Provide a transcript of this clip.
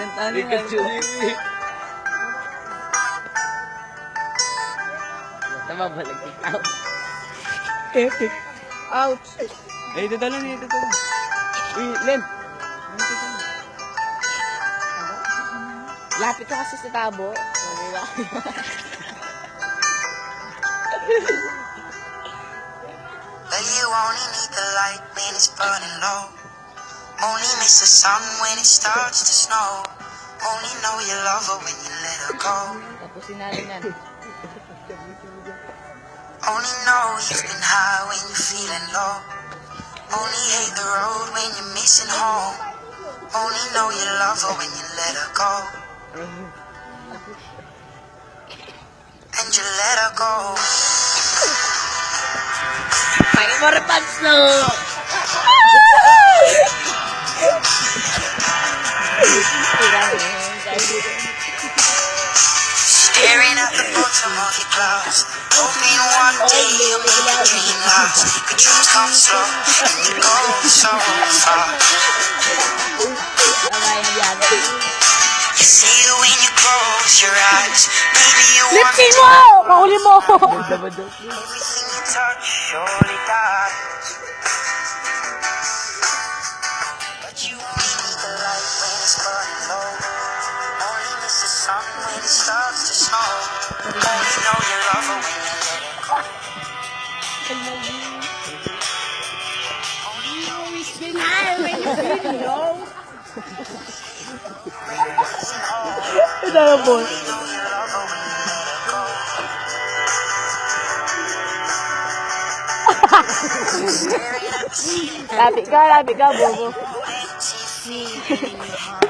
Pinantahan Pikachu. Tama ba? Nag-out. Epic. Ouch! Eh, ito tala niya, ito tala. Uy, Len. Lapit ka kasi sa tabo. Okay ba? But you only need the light when it's burning low. Only miss the sun when it starts to snow. Only know you love her when you let her go. Tapusin natin yan. Only know you've been high when you're feeling low. Only hate the road when you're missing home. Only know you love her when you let her go. And you let her go. Pakai mo rin pants no! Staring at the bottom of your glass, hoping one day you'll make your dream last. Your dreams come slow and you go so fast. You see it when you close your eyes. Maybe you want to. Lipsin mo! Mahuli mo! Everything you touch surely dies. But you only need the light when it's burning low. Only miss the sun when it starts to snow. Only know you love her when you let her go. Only know it's been high when you're feeling low. Ito na po. Only know you love her when you let her go. Staring at the ceiling. Lapit ka, bobo. Empty feeling in your heart.